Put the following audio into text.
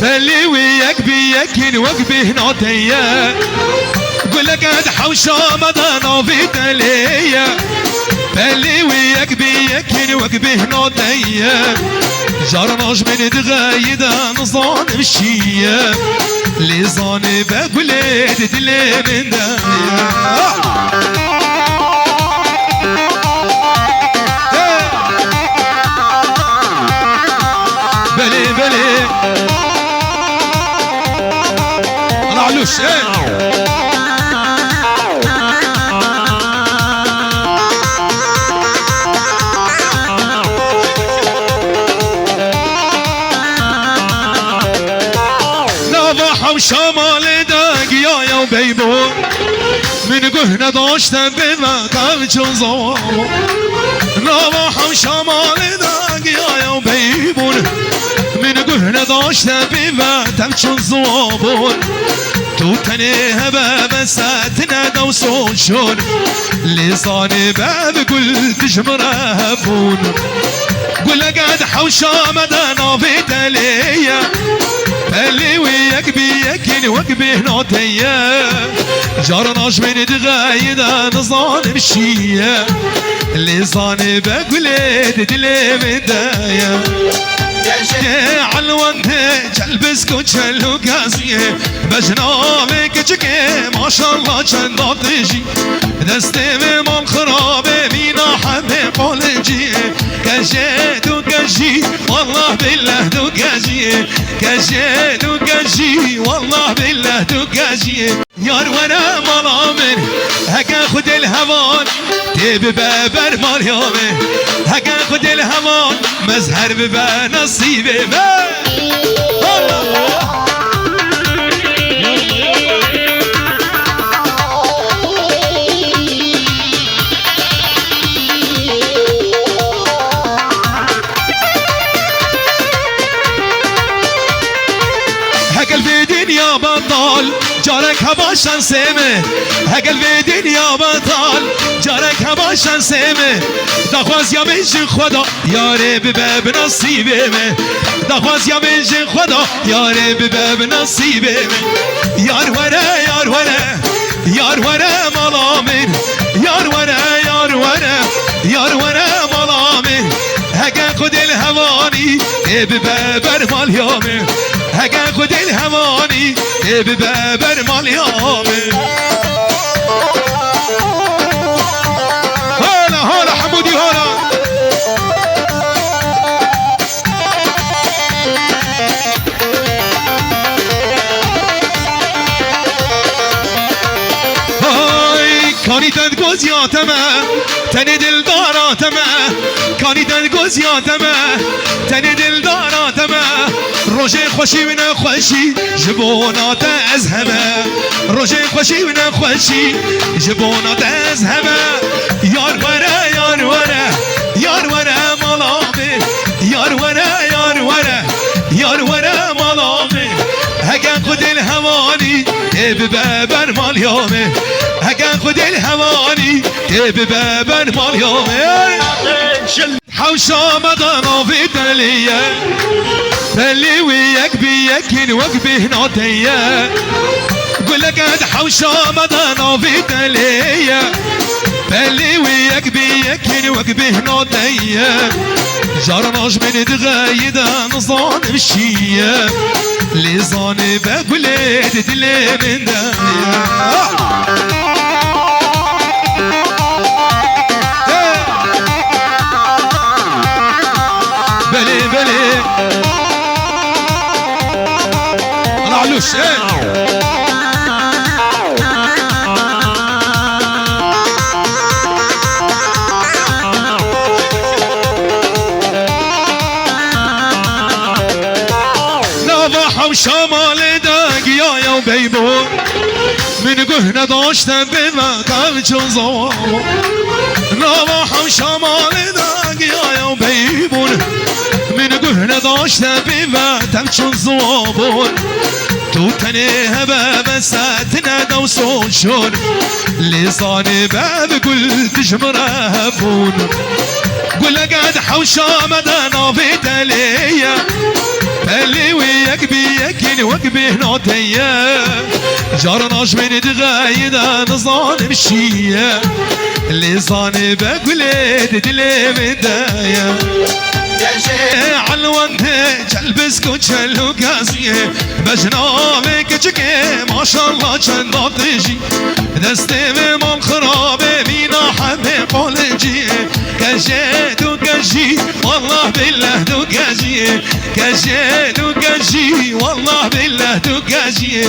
فاللي وياك بياكل وقبه نوتيا قول لك قد حوشة مضانا في تليا فاللي وياك بياكل وقبه نوتيا جرناش من دغايدا نظان الشيا اللي ظاني بقولي تدلي من دايا بلي بلي انا علوش وشمال داقيا يا بيبو من قهنا داشت بما تلچون زوابو نواح وشمال داقيا يا بيبو من قهنا داشت بما تلچون زوابو تو تنه باب ساتنا دوسون شون لساني باب قل تجمره بون قل قاعد حوشا مدانا في تليا اللي وياك بياكل وقبه نوتيا جرناش من دغايدا نظان الشيا اللي صاني بقولي تدلي بدايا علوانت جلبس كوتشلو كازيه بجنامك جكي ما شاء الله چند تجي دستي من خرابه مينا حبي قولجي كجي دو كجي والله بالله دو كجي كجي دو كجي والله بالله دو كجي يار وانا ملامن هكا خد الهوان تيب بابر مريامي هكا خد الهوان مزهر ببا نصيبي يا بطال جارك هباشن سيمه هقل في دنيا بطال جارك هباشن سيمه دخواز يا بنج خدا يا رب باب نصيبه دخواز يا بنج خدا يا رب باب نصيبه يار ورا يار ورا يار ورا ملامن يار ورا يار ورا يار ورا ملامن هقا خد الهواني ببابر مال يومي هقا خد الهواني ببابر مال يومي هلا هلا حمودي هلا هاي كاني تنقوز يا تما تني دل دارا تما كاني تنقوز يا تما تني دل دارا تما روجي خوشي من خوشي جبونا تزهما روجي خوشي من خوشي جبونا تزهما يار ورا يار ورا يار ورا ملامي يار ورا يار ورا يار ورا ملامي هقا خد الهواني ببابر مال يومي هقا خد الهواني ببابر مال يومي حوشا مضانا في دليا فاللي وياك بياكل وقبه نوتيا قول لك قد حوشا مضانا في دليا فاللي وياك بياكل وقبه نوتيا جرناش من دغايدا نظان الشيا اللي ظاني بقولي تدلي من دايا بلي بلي انا علوش نواح وشمال داقيا يا بيبو من قهنا داشت بما تلچون زوابو نواح وشمال داقيا يا بيبو من قهنا داشت بما تلچون زوابو تو تنه باب ساتنا دوسون شون لساني باب قل تجمره بون قل قد حوشا مدانا في تليا اللي وياك بياكل وقبه نوتيا جارناش من دغايدا نظان مشيا اللي صاني بقولي دلي بدايا علوانته جلبس كوشلو كازيه بجنامك جكي ما شاء الله چند تجي دستي مال خرابه بينا حبي قولجي كجي دو كجي والله بالله دو كجي كجي دو كجي والله بالله دو كجي